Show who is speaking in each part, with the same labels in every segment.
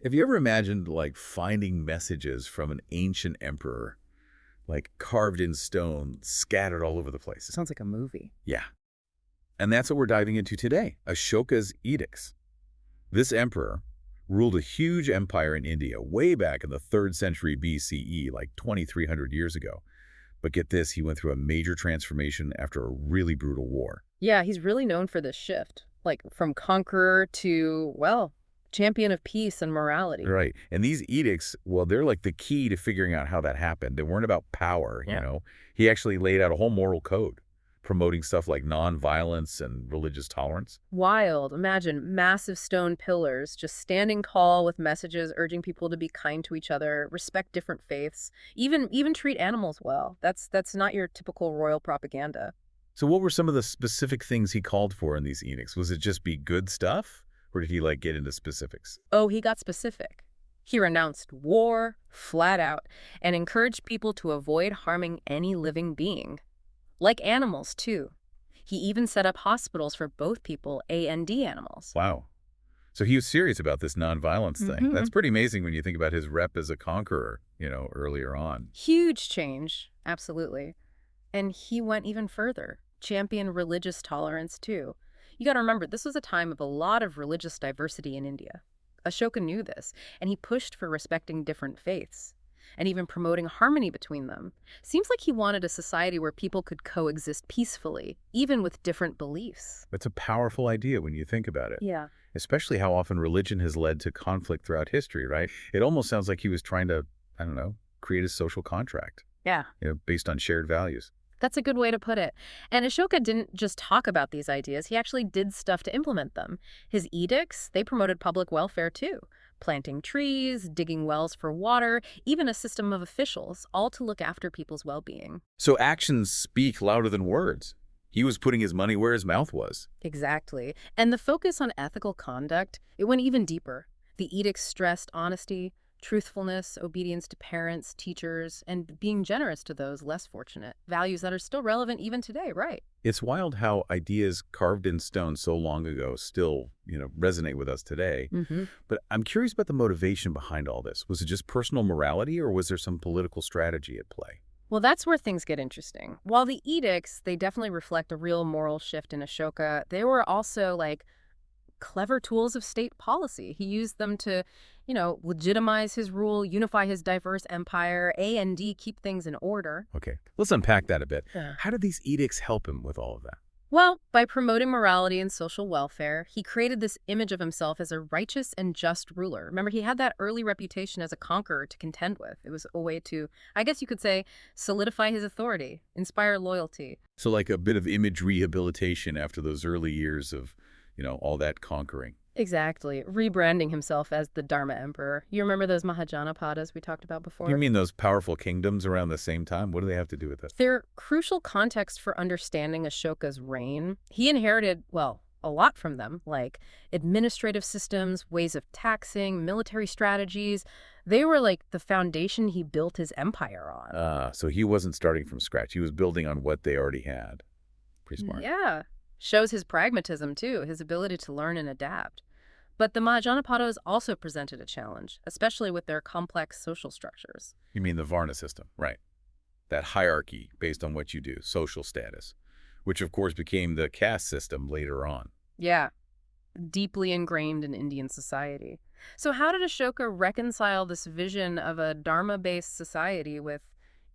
Speaker 1: Have you ever imagined, like, finding messages from an ancient emperor, like, carved in stone, scattered all over the place?
Speaker 2: Sounds like a movie.
Speaker 1: Yeah. And that's what we're diving into today, Ashoka's Edicts. This emperor ruled a huge empire in India way back in the 3rd century BCE, like 2,300 years ago. But get this, he went through a major transformation after a really brutal war.
Speaker 2: Yeah, he's really known for this shift, like from conqueror to, well, champion of peace and morality.
Speaker 1: Right. And these edicts, well, they're like the key to figuring out how that happened. They weren't about power, you
Speaker 2: Yeah.
Speaker 1: know. He actually laid out a whole moral code, promoting stuff like nonviolence and religious tolerance.
Speaker 2: Wild. Imagine massive stone pillars just standing tall with messages urging people to be kind to each other, respect different faiths, even treat animals well. That's not your typical royal propaganda.
Speaker 1: So what were some of the specific things he called for in these edicts? Was it just be good stuff? Or did he, like, get into specifics?
Speaker 2: Oh, he got specific. He renounced war flat out and encouraged people to avoid harming any living being, like animals too. He even set up hospitals for both people and animals.
Speaker 1: Wow. So he was serious about this nonviolence thing.
Speaker 2: hmm
Speaker 1: That's pretty amazing when you think about his rep as a conqueror, earlier on.
Speaker 2: Huge change, absolutely. And he went even further, championed religious tolerance too. You got to remember, this was a time of a lot of religious diversity in India. Ashoka knew this, and he pushed for respecting different faiths and even promoting harmony between them. Seems like he wanted a society where people could coexist peacefully, even with different beliefs.
Speaker 1: That's a powerful idea when you think about it,
Speaker 2: Yeah.
Speaker 1: especially how often religion has led to conflict throughout history, right? It almost sounds like he was trying to, I don't know, create a social contract,
Speaker 2: Yeah.
Speaker 1: based on shared values.
Speaker 2: That's a good way to put it. And Ashoka didn't just talk about these ideas, he actually did stuff to implement them. His edicts, they promoted public welfare too. Planting trees, digging wells for water, even a system of officials, all to look after people's well-being.
Speaker 1: So actions speak louder than words. He was putting his money where his mouth was.
Speaker 2: Exactly. And the focus on ethical conduct, it went even deeper. The edicts stressed honesty, truthfulness, obedience to parents, teachers, and being generous to those less fortunate. Values that are still relevant even today, right?
Speaker 1: It's wild how ideas carved in stone so long ago still, resonate with us today.
Speaker 2: Mm-hmm.
Speaker 1: But I'm curious about the motivation behind all this. Was it just personal morality, or was there some political strategy at play?
Speaker 2: Well, that's where things get interesting. While the edicts, they definitely reflect a real moral shift in Ashoka, they were also like clever tools of state policy. He used them to, legitimize his rule, unify his diverse empire, and keep things in order.
Speaker 1: Okay, let's unpack that a bit.
Speaker 2: Yeah.
Speaker 1: How did these edicts help him with all of that?
Speaker 2: Well, by promoting morality and social welfare, he created this image of himself as a righteous and just ruler. Remember, he had that early reputation as a conqueror to contend with. It was a way to, I guess you could say, solidify his authority, inspire loyalty.
Speaker 1: So like a bit of image rehabilitation after those early years of, all that conquering.
Speaker 2: Exactly. Rebranding himself as the Dharma Emperor. You remember those Mahajanapadas we talked about before?
Speaker 1: You mean those powerful kingdoms around the same time? What do they have to do with it?
Speaker 2: They're crucial context for understanding Ashoka's reign. He inherited, well, a lot from them, like administrative systems, ways of taxing, military strategies. They were like the foundation he built his empire on.
Speaker 1: So he wasn't starting from scratch. He was building on what they already had. Pretty smart.
Speaker 2: Yeah. Shows his pragmatism, too, his ability to learn and adapt. But the Mahajanapadas also presented a challenge, especially with their complex social structures.
Speaker 1: You mean the Varna system, right? That hierarchy based on what you do, social status, which of course became the caste system later on.
Speaker 2: Yeah, deeply ingrained in Indian society. So how did Ashoka reconcile this vision of a Dharma-based society with,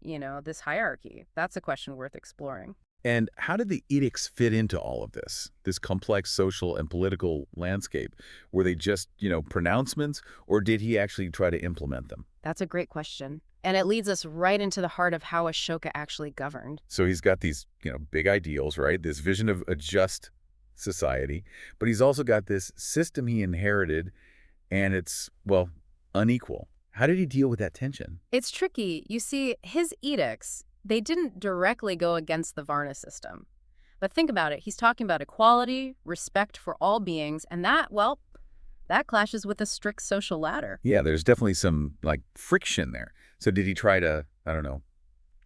Speaker 2: this hierarchy? That's a question worth exploring.
Speaker 1: And how did the edicts fit into all of this complex social and political landscape? Were they just, pronouncements, or did he actually try to implement them?
Speaker 2: That's a great question. And it leads us right into the heart of how Ashoka actually governed.
Speaker 1: So he's got these, big ideals, right? This vision of a just society, but he's also got this system he inherited, and it's, well, unequal. How did he deal with that tension?
Speaker 2: It's tricky. You see, his edicts, they didn't directly go against the Varna system. But think about it. He's talking about equality, respect for all beings, and that clashes with a strict social ladder.
Speaker 1: Yeah, there's definitely some, like, friction there. So did he try to, I don't know,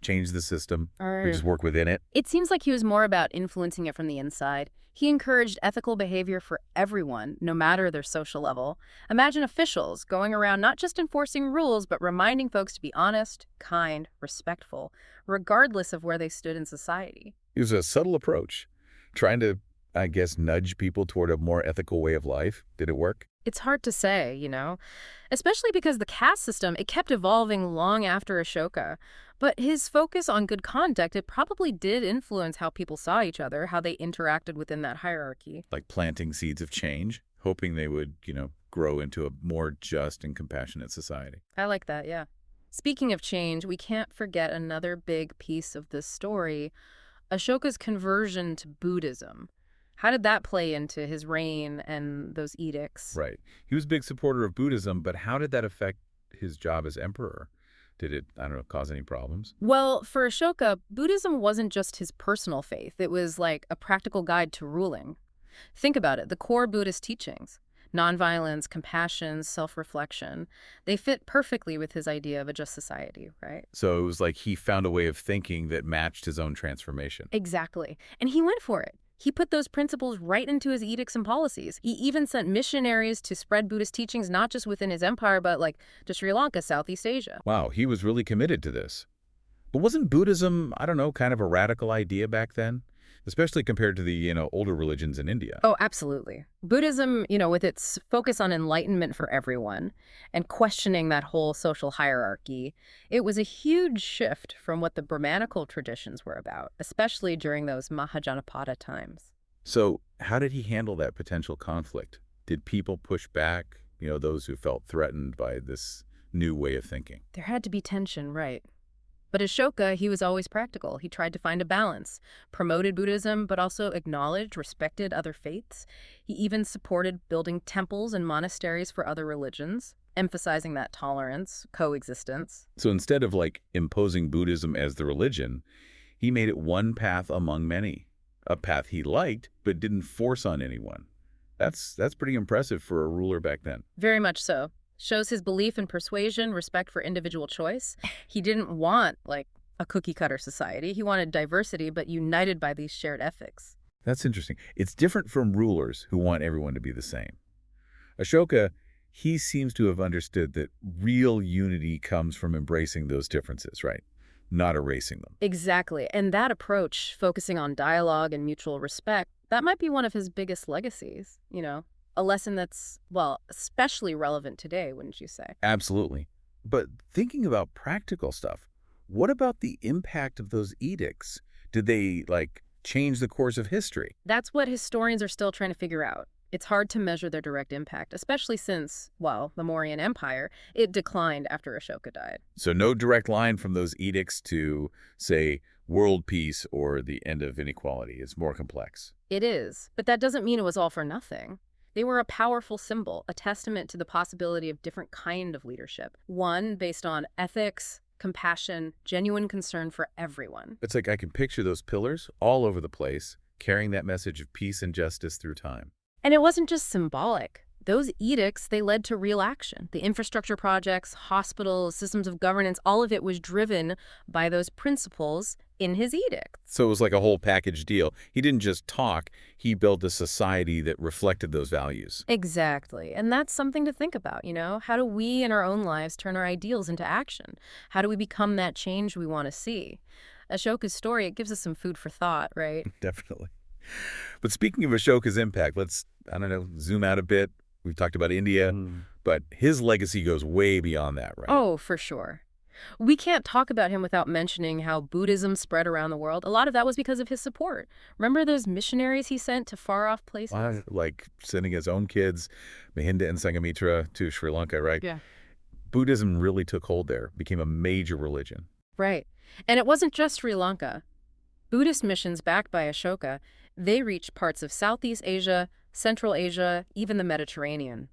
Speaker 1: change the system. We
Speaker 2: Or
Speaker 1: just work within it.
Speaker 2: it seems like he was more about influencing it from the inside. He encouraged ethical behavior for everyone, no matter their social level. Imagine officials going around not just enforcing rules, but reminding folks to be honest, kind, respectful, regardless of where they stood in society.
Speaker 1: It was a subtle approach, trying to, I guess, nudge people toward a more ethical way of life. Did it work?
Speaker 2: It's hard to say, especially because the caste system, it kept evolving long after Ashoka. But his focus on good conduct, it probably did influence how people saw each other, how they interacted within that hierarchy.
Speaker 1: Like planting seeds of change, hoping they would, grow into a more just and compassionate society.
Speaker 2: I like that, yeah. Speaking of change, we can't forget another big piece of this story, Ashoka's conversion to Buddhism. How did that play into his reign and those edicts?
Speaker 1: Right. He was a big supporter of Buddhism, but how did that affect his job as emperor? Did it, I don't know, cause any problems?
Speaker 2: Well, for Ashoka, Buddhism wasn't just his personal faith. It was like a practical guide to ruling. Think about it, the core Buddhist teachings, nonviolence, compassion, self-reflection, they fit perfectly with his idea of a just society, right?
Speaker 1: So it was like he found a way of thinking that matched his own transformation.
Speaker 2: Exactly. And he went for it. He put those principles right into his edicts and policies. He even sent missionaries to spread Buddhist teachings, not just within his empire, but like to Sri Lanka, Southeast Asia.
Speaker 1: Wow, he was really committed to this. But wasn't Buddhism, I don't know, kind of a radical idea back then? Especially compared to the, older religions in India.
Speaker 2: Oh, absolutely. Buddhism, with its focus on enlightenment for everyone and questioning that whole social hierarchy, it was a huge shift from what the Brahmanical traditions were about, especially during those Mahajanapada times.
Speaker 1: So how did he handle that potential conflict? Did people push back, those who felt threatened by this new way of thinking?
Speaker 2: There had to be tension, right? But Ashoka, he was always practical. He tried to find a balance, promoted Buddhism, but also acknowledged, respected other faiths. He even supported building temples and monasteries for other religions, emphasizing that tolerance, coexistence.
Speaker 1: So instead of imposing Buddhism as the religion, he made it one path among many, a path he liked but didn't force on anyone. That's pretty impressive for a ruler back then.
Speaker 2: Very much so. Shows his belief in persuasion, respect for individual choice. He didn't want, a cookie-cutter society. He wanted diversity, but united by these shared ethics.
Speaker 1: That's interesting. It's different from rulers who want everyone to be the same. Ashoka, he seems to have understood that real unity comes from embracing those differences, right? Not erasing them.
Speaker 2: Exactly. And that approach, focusing on dialogue and mutual respect, that might be one of his biggest legacies, A lesson that's, well, especially relevant today, wouldn't you say?
Speaker 1: Absolutely. But thinking about practical stuff, what about the impact of those edicts? Did they, change the course of history?
Speaker 2: That's what historians are still trying to figure out. It's hard to measure their direct impact, especially since, well, the Mauryan Empire, it declined after Ashoka died.
Speaker 1: So no direct line from those edicts to, say, world peace or the end of inequality. It's more complex.
Speaker 2: It is, but that doesn't mean it was all for nothing. They were a powerful symbol, a testament to the possibility of different kind of leadership. One based on ethics, compassion, genuine concern for everyone.
Speaker 1: It's like I can picture those pillars all over the place, carrying that message of peace and justice through time.
Speaker 2: And it wasn't just symbolic. Those edicts, they led to real action. The infrastructure projects, hospitals, systems of governance, all of it was driven by those principles in his edicts.
Speaker 1: So it was like a whole package deal. He didn't just talk, he built a society that reflected those values.
Speaker 2: Exactly. And that's something to think about, How do we in our own lives turn our ideals into action? How do we become that change we want to see? Ashoka's story, it gives us some food for thought, right?
Speaker 1: Definitely. But speaking of Ashoka's impact, let's, zoom out a bit. We've talked about India, but his legacy goes way beyond that, right?
Speaker 2: Oh, for sure. We can't talk about him without mentioning how Buddhism spread around the world. A lot of that was because of his support. Remember those missionaries he sent to far-off places?
Speaker 1: Like sending his own kids, Mahinda and Sanghamitra, to Sri Lanka, right?
Speaker 2: Yeah.
Speaker 1: Buddhism really took hold there, became a major religion.
Speaker 2: Right. And it wasn't just Sri Lanka. Buddhist missions backed by Ashoka, they reached parts of Southeast Asia, Central Asia, even the Mediterranean.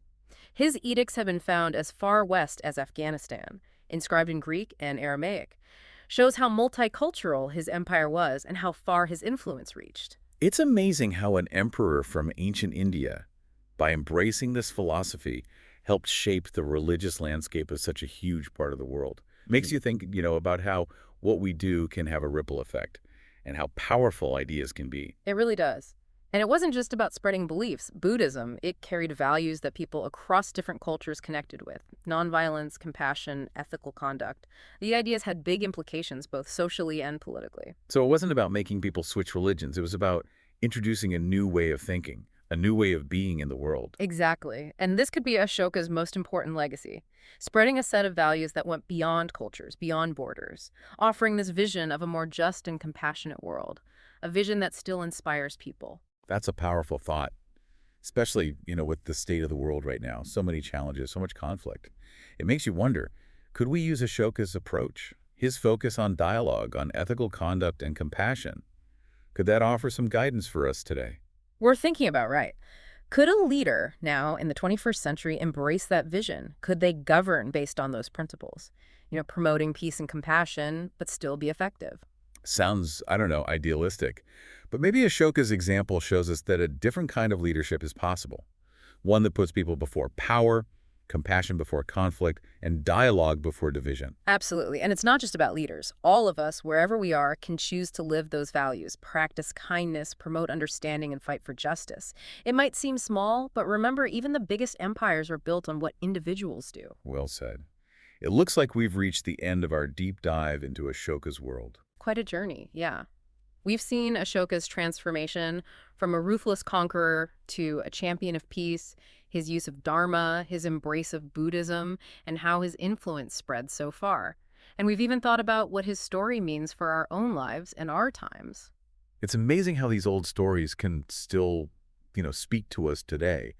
Speaker 2: His edicts have been found as far west as Afghanistan, inscribed in Greek and Aramaic. Shows how multicultural his empire was and how far his influence reached.
Speaker 1: It's amazing how an emperor from ancient India, by embracing this philosophy, helped shape the religious landscape of such a huge part of the world. Makes you think, about how what we do can have a ripple effect and how powerful ideas can be.
Speaker 2: It really does. And it wasn't just about spreading beliefs. Buddhism, it carried values that people across different cultures connected with. Nonviolence, compassion, ethical conduct. The ideas had big implications both socially and politically.
Speaker 1: So it wasn't about making people switch religions. It was about introducing a new way of thinking, a new way of being in the world.
Speaker 2: Exactly. And this could be Ashoka's most important legacy, spreading a set of values that went beyond cultures, beyond borders, offering this vision of a more just and compassionate world, a vision that still inspires people.
Speaker 1: That's a powerful thought, especially, with the state of the world right now. So many challenges, so much conflict. It makes you wonder, could we use Ashoka's approach, his focus on dialogue, on ethical conduct and compassion? Could that offer some guidance for us today?
Speaker 2: We're thinking about right. Could a leader now in the 21st century embrace that vision? Could they govern based on those principles? Promoting peace and compassion, but still be effective.
Speaker 1: Sounds, I don't know, idealistic. But maybe Ashoka's example shows us that a different kind of leadership is possible. One that puts people before power, compassion before conflict, and dialogue before division.
Speaker 2: Absolutely. And it's not just about leaders. All of us, wherever we are, can choose to live those values, practice kindness, promote understanding, and fight for justice. It might seem small, but remember, even the biggest empires are built on what individuals do.
Speaker 1: Well said. It looks like we've reached the end of our deep dive into Ashoka's world.
Speaker 2: Quite a journey, yeah. We've seen Ashoka's transformation from a ruthless conqueror to a champion of peace, his use of Dharma, his embrace of Buddhism, and how his influence spread so far. And we've even thought about what his story means for our own lives and our times.
Speaker 1: It's amazing how these old stories can still, speak to us today,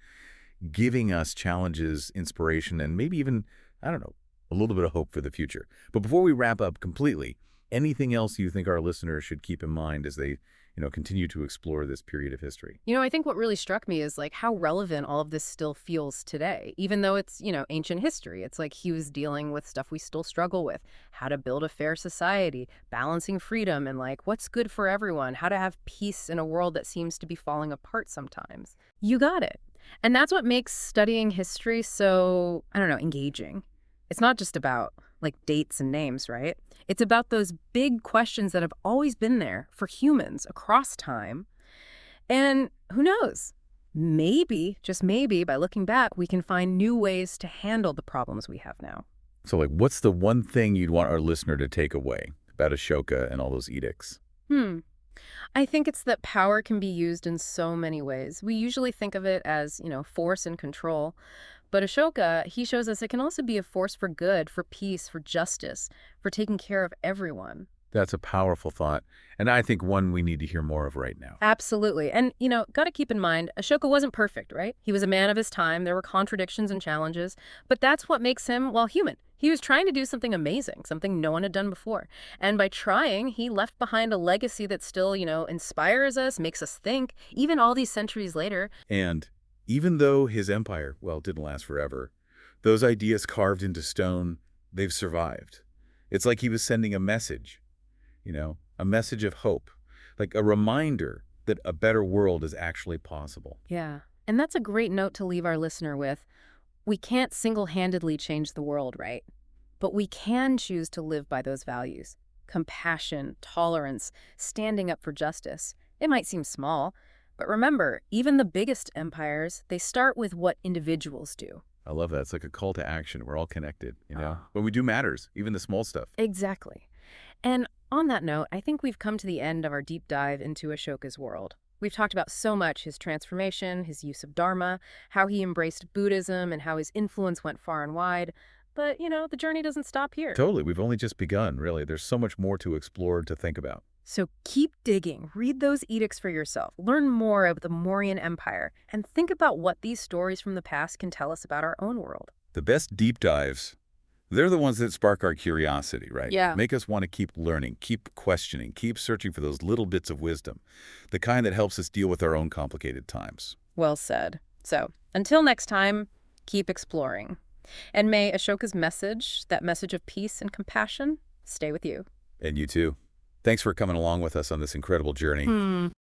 Speaker 1: giving us challenges, inspiration, and maybe even, I don't know, a little bit of hope for the future. But before we wrap up completely, anything else you think our listeners should keep in mind as they, continue to explore this period of history?
Speaker 2: I think what really struck me is how relevant all of this still feels today, even though it's, ancient history. It's like he was dealing with stuff we still struggle with, how to build a fair society, balancing freedom, and what's good for everyone, how to have peace in a world that seems to be falling apart sometimes. You got it. And that's what makes studying history so, I don't know, engaging. It's not just about dates and names, right? It's about those big questions that have always been there for humans across time. And who knows? Maybe, just maybe, by looking back, we can find new ways to handle the problems we have now.
Speaker 1: So, what's the one thing you'd want our listener to take away about Ashoka and all those edicts?
Speaker 2: I think it's that power can be used in so many ways. We usually think of it as, force and control. But Ashoka, he shows us it can also be a force for good, for peace, for justice, for taking care of everyone.
Speaker 1: That's a powerful thought, and I think one we need to hear more of right now.
Speaker 2: Absolutely. And, got to keep in mind, Ashoka wasn't perfect, right? He was a man of his time. There were contradictions and challenges. But that's what makes him, human. He was trying to do something amazing, something no one had done before. And by trying, he left behind a legacy that still, inspires us, makes us think, even all these centuries later.
Speaker 1: And even though his empire, didn't last forever, those ideas carved into stone, they've survived. It's like he was sending a message, a message of hope, like a reminder that a better world is actually possible.
Speaker 2: Yeah. And that's a great note to leave our listener with. We can't single-handedly change the world, right? But we can choose to live by those values. Compassion, tolerance, standing up for justice. It might seem small, but remember, even the biggest empires, they start with what individuals do.
Speaker 1: I love that. It's like a call to action. We're all connected, What we do matters, even the small stuff.
Speaker 2: Exactly. And on that note, I think we've come to the end of our deep dive into Ashoka's world. We've talked about so much: his transformation, his use of Dharma, how he embraced Buddhism, and how his influence went far and wide. But, the journey doesn't stop here.
Speaker 1: Totally. We've only just begun, really. There's so much more to explore, to think about.
Speaker 2: So keep digging, read those edicts for yourself, learn more about the Mauryan Empire, and think about what these stories from the past can tell us about our own world.
Speaker 1: The best deep dives, they're the ones that spark our curiosity, right?
Speaker 2: Yeah.
Speaker 1: Make us want to keep learning, keep questioning, keep searching for those little bits of wisdom, the kind that helps us deal with our own complicated times.
Speaker 2: Well said. So until next time, keep exploring. And may Ashoka's message, that message of peace and compassion, stay with you.
Speaker 1: And you too. Thanks for coming along with us on this incredible journey.